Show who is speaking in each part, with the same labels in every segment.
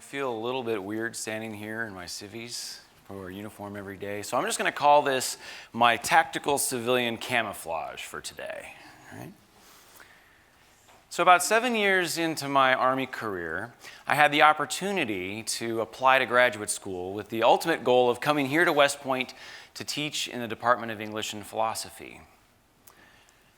Speaker 1: feel a little bit weird standing here in my civvies for uniform every day. So I'm just going to call this my tactical civilian camouflage for today. All right? So about 7 years into my Army career, I had the opportunity to apply to graduate school with the ultimate goal of coming here to West Point to teach in the Department of English and Philosophy.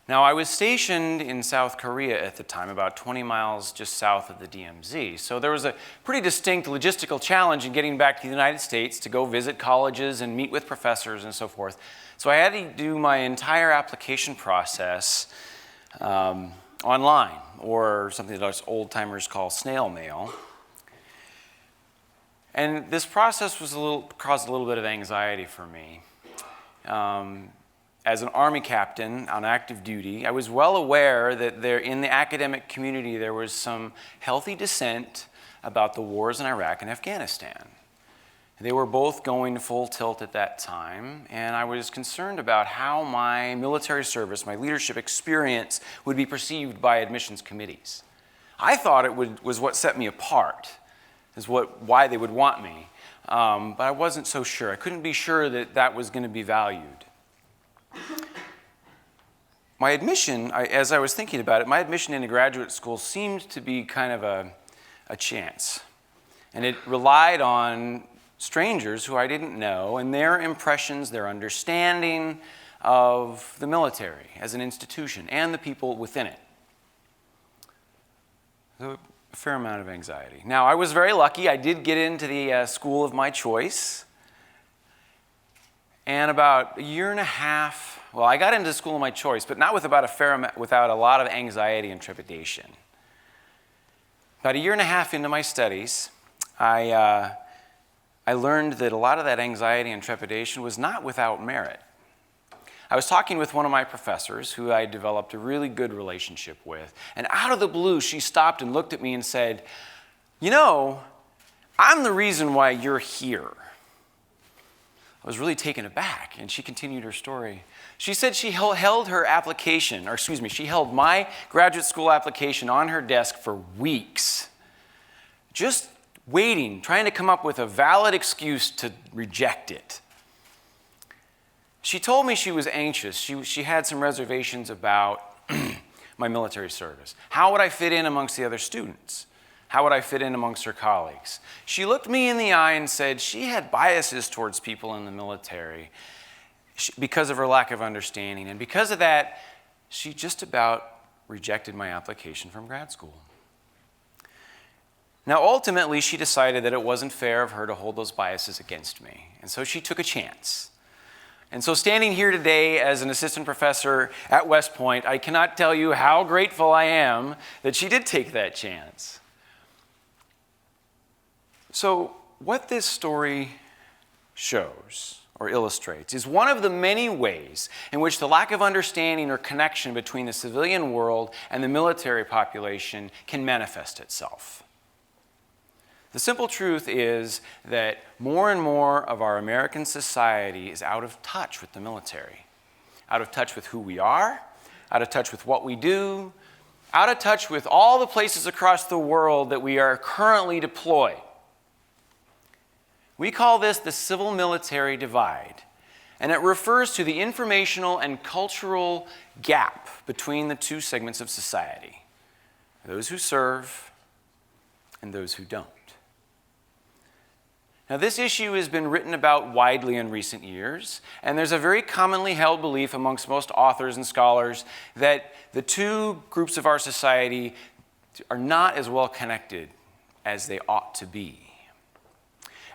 Speaker 1: Now, I was stationed in South Korea at the time, about 20 miles just south of the DMZ. So there was a pretty distinct logistical challenge in getting back to the United States to go visit colleges and meet with professors and so forth. So I had to do my entire application process online, or something that us old-timers call snail mail. And this process caused a little bit of anxiety for me. As an Army captain on active duty, I was well aware that in the academic community there was some healthy dissent about the wars in Iraq and Afghanistan. They were both going full tilt at that time, and I was concerned about how my military service, my leadership experience, would be perceived by admissions committees. I thought it was what set me apart, why they would want me, but I wasn't so sure. I couldn't be sure that that was going to be valued. My admission, as I was thinking about it, my admission into graduate school seemed to be kind of a chance. And it relied on strangers who I didn't know and their impressions, their understanding of the military as an institution and the people within it. So a fair amount of anxiety. Now, I was very lucky. I did get into the school of my choice. And about a year and a half, well, I got into the school of my choice, but not without a lot of anxiety and trepidation. About a year and a half into my studies, I learned that a lot of that anxiety and trepidation was not without merit. I was talking with one of my professors who I developed a really good relationship with, and out of the blue, she stopped and looked at me and said, "You know, I'm the reason why you're here." I was really taken aback, and she continued her story. She said she held her application, she held my graduate school application on her desk for weeks, just waiting, trying to come up with a valid excuse to reject it. She told me she was anxious. She had some reservations about my military service. How would I fit in amongst the other students? How would I fit in amongst her colleagues? She looked me in the eye and said she had biases towards people in the military because of her lack of understanding. And because of that, she just about rejected my application from grad school. Now, ultimately, she decided that it wasn't fair of her to hold those biases against me. And so she took a chance. And so standing here today as an assistant professor at West Point, I cannot tell you how grateful I am that she did take that chance. So what this story shows or illustrates is one of the many ways in which the lack of understanding or connection between the civilian world and the military population can manifest itself. The simple truth is that more and more of our American society is out of touch with the military, out of touch with who we are, out of touch with what we do, out of touch with all the places across the world that we are currently deployed. We call this the civil-military divide, and it refers to the informational and cultural gap between the two segments of society, those who serve and those who don't. Now, this issue has been written about widely in recent years, and there's a very commonly held belief amongst most authors and scholars that the two groups of our society are not as well connected as they ought to be.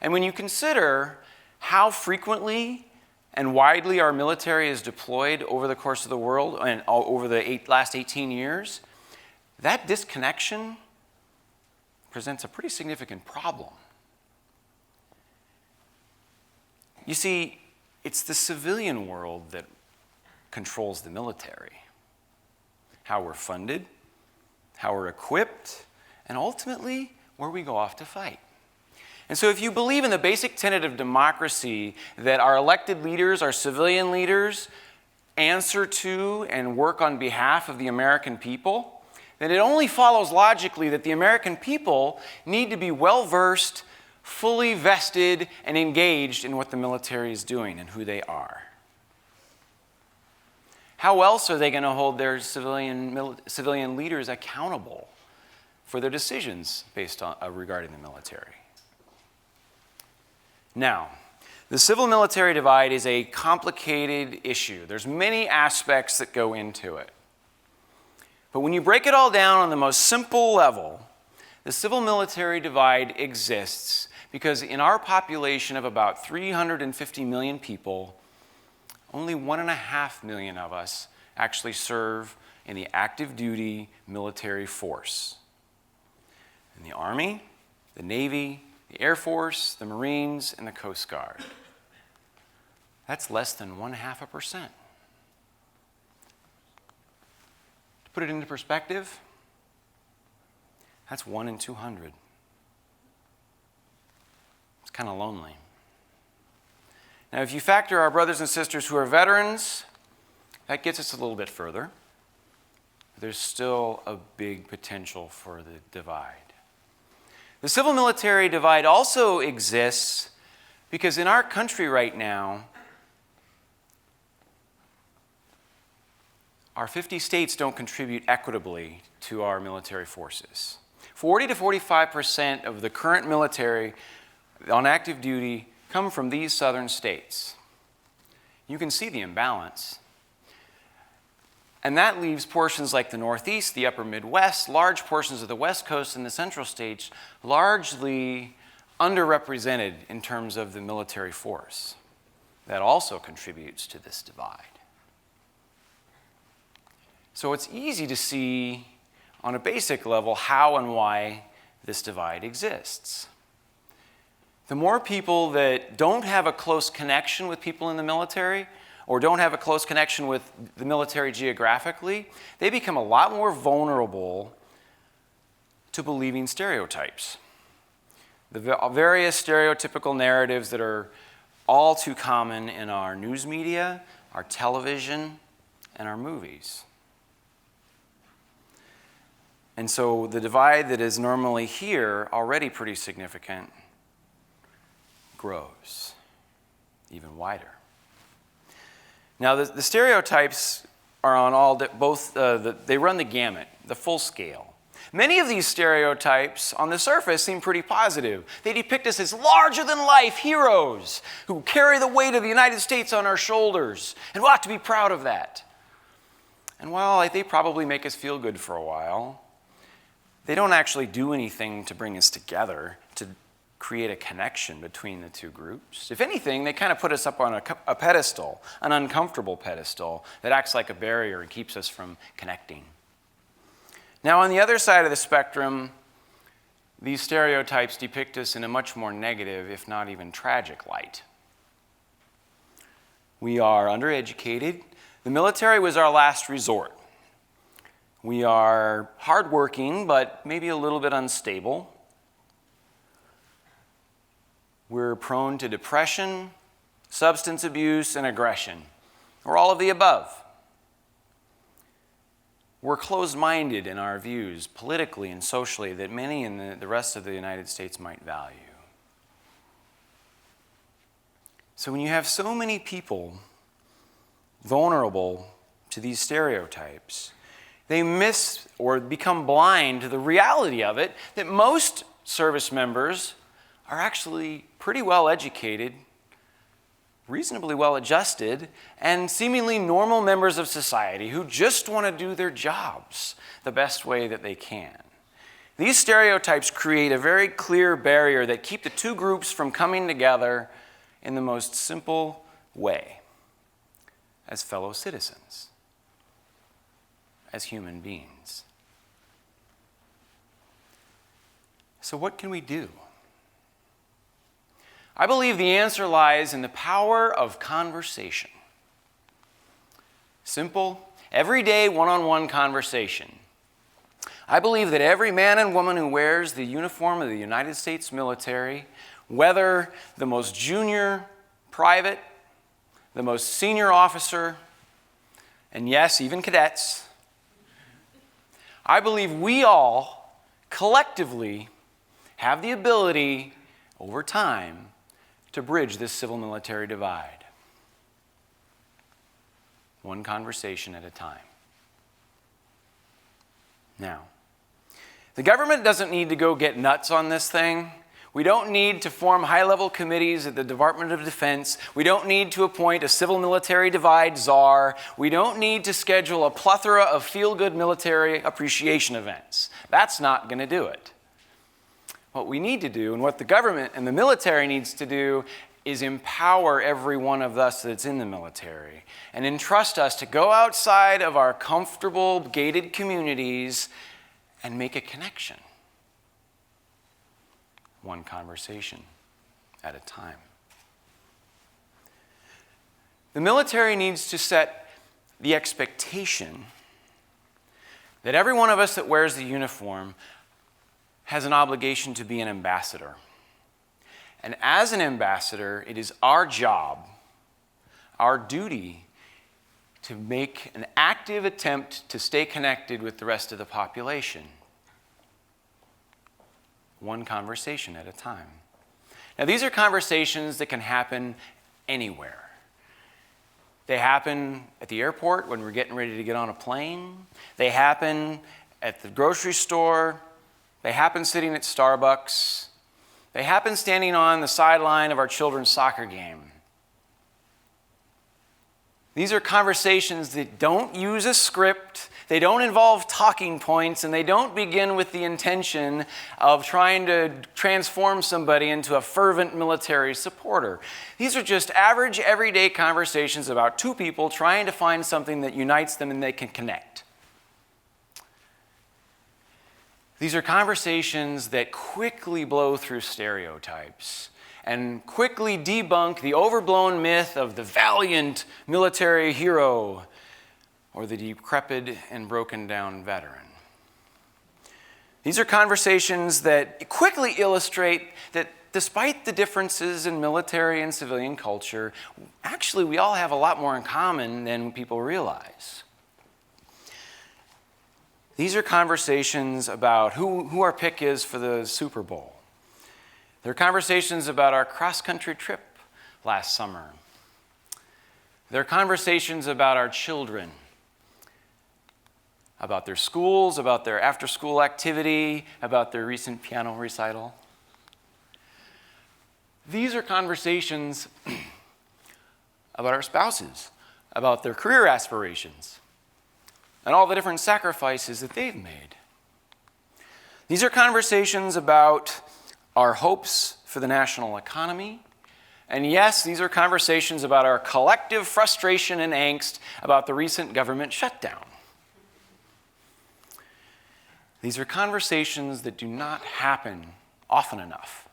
Speaker 1: And when you consider how frequently and widely our military is deployed over the course of the world and over the last 18 years, that disconnection presents a pretty significant problem. You see, it's the civilian world that controls the military. How we're funded, how we're equipped, and ultimately where we go off to fight. And so if you believe in the basic tenet of democracy that our elected leaders, our civilian leaders, answer to and work on behalf of the American people, then it only follows logically that the American people need to be well-versed, fully vested, and engaged in what the military is doing and who they are. How else are they going to hold their civilian leaders accountable for their decisions based on regarding the military? Now, the civil-military divide is a complicated issue. There's many aspects that go into it. But when you break it all down on the most simple level, the civil-military divide exists because in our population of about 350 million people, only 1.5 million of us actually serve in the active duty military force. In the Army, the Navy, the Air Force, the Marines, and the Coast Guard. That's less than 0.5%. To put it into perspective, that's 1 in 200. It's kind of lonely. Now, if you factor our brothers and sisters who are veterans, that gets us a little bit further. There's still a big potential for the divide. The civil-military divide also exists because in our country right now, our 50 states don't contribute equitably to our military forces. 40 to 45% of the current military on active duty come from these southern states. You can see the imbalance. And that leaves portions like the Northeast, the upper Midwest, large portions of the West Coast and the Central states largely underrepresented in terms of the military force. That also contributes to this divide. So it's easy to see on a basic level how and why this divide exists. The more people that don't have a close connection with people in the military or don't have a close connection with the military geographically, they become a lot more vulnerable to believing stereotypes. The various stereotypical narratives that are all too common in our news media, our television, and our movies. And so the divide that is normally here, already pretty significant, grows even wider. Now, the stereotypes are on all, they run the gamut, the full scale. Many of these stereotypes on the surface seem pretty positive. They depict us as larger-than-life heroes who carry the weight of the United States on our shoulders, and we ought to be proud of that. And while they probably make us feel good for a while, they don't actually do anything to bring us together, to create a connection between the two groups. If anything, they kind of put us up on a pedestal, an uncomfortable pedestal that acts like a barrier and keeps us from connecting. Now, on the other side of the spectrum, these stereotypes depict us in a much more negative, if not even tragic light. We are undereducated. The military was our last resort. We are hardworking, but maybe a little bit unstable. We're prone to depression, substance abuse, and aggression, or all of the above. We're closed-minded in our views, politically and socially, that many in the rest of the United States might value. So when you have so many people vulnerable to these stereotypes, they miss or become blind to the reality of it that most service members are actually pretty well educated, reasonably well adjusted, and seemingly normal members of society who just want to do their jobs the best way that they can. These stereotypes create a very clear barrier that keep the two groups from coming together in the most simple way, as fellow citizens, as human beings. So what can we do? I believe the answer lies in the power of conversation. Simple, everyday one-on-one conversation. I believe that every man and woman who wears the uniform of the United States military, whether the most junior private, the most senior officer, and yes, even cadets, I believe we all collectively have the ability over time to bridge this civil-military divide. One conversation at a time. Now, the government doesn't need to go get nuts on this thing. We don't need to form high-level committees at the Department of Defense. We don't need to appoint a civil-military divide czar. We don't need to schedule a plethora of feel-good military appreciation events. That's not going to do it. What we need to do, and what the government and the military needs to do, is empower every one of us that's in the military and entrust us to go outside of our comfortable, gated communities and make a connection. One conversation at a time. The military needs to set the expectation that every one of us that wears the uniform has an obligation to be an ambassador. And as an ambassador, it is our job, our duty, to make an active attempt to stay connected with the rest of the population. One conversation at a time. Now, these are conversations that can happen anywhere. They happen at the airport when we're getting ready to get on a plane. They happen at the grocery store. They happen sitting at Starbucks. They happen standing on the sideline of our children's soccer game. These are conversations that don't use a script, they don't involve talking points, and they don't begin with the intention of trying to transform somebody into a fervent military supporter. These are just average, everyday conversations about two people trying to find something that unites them and they can connect. These are conversations that quickly blow through stereotypes and quickly debunk the overblown myth of the valiant military hero or the decrepit and broken down veteran. These are conversations that quickly illustrate that despite the differences in military and civilian culture, actually we all have a lot more in common than people realize. These are conversations about who our pick is for the Super Bowl. They're conversations about our cross-country trip last summer. They're conversations about our children, about their schools, about their after-school activity, about their recent piano recital. These are conversations about our spouses, about their career aspirations, and all the different sacrifices that they've made. These are conversations about our hopes for the national economy. And yes, these are conversations about our collective frustration and angst about the recent government shutdown. These are conversations that do not happen often enough.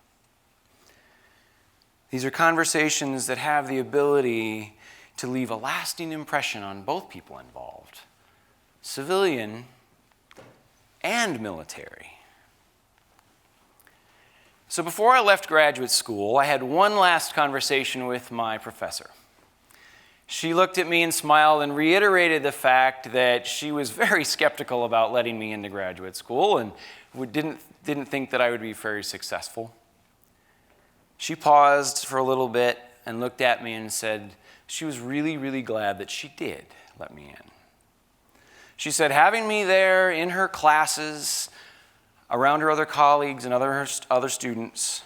Speaker 1: These are conversations that have the ability to leave a lasting impression on both people involved, civilian and military. So before I left graduate school, I had one last conversation with my professor. She looked at me and smiled and reiterated the fact that she was very skeptical about letting me into graduate school and didn't think that I would be very successful. She paused for a little bit and looked at me and said she was really, really glad that she did let me in. She said having me there in her classes, around her other colleagues and other students,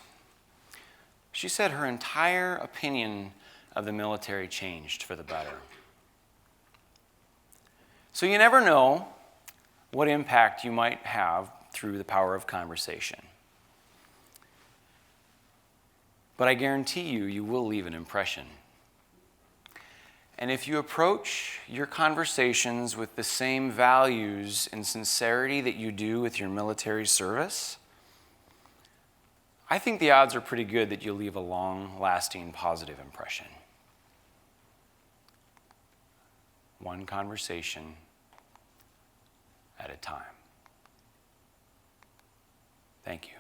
Speaker 1: she said her entire opinion of the military changed for the better. So you never know what impact you might have through the power of conversation. But I guarantee you, you will leave an impression. And if you approach your conversations with the same values and sincerity that you do with your military service, I think the odds are pretty good that you'll leave a long-lasting positive impression. One conversation at a time. Thank you.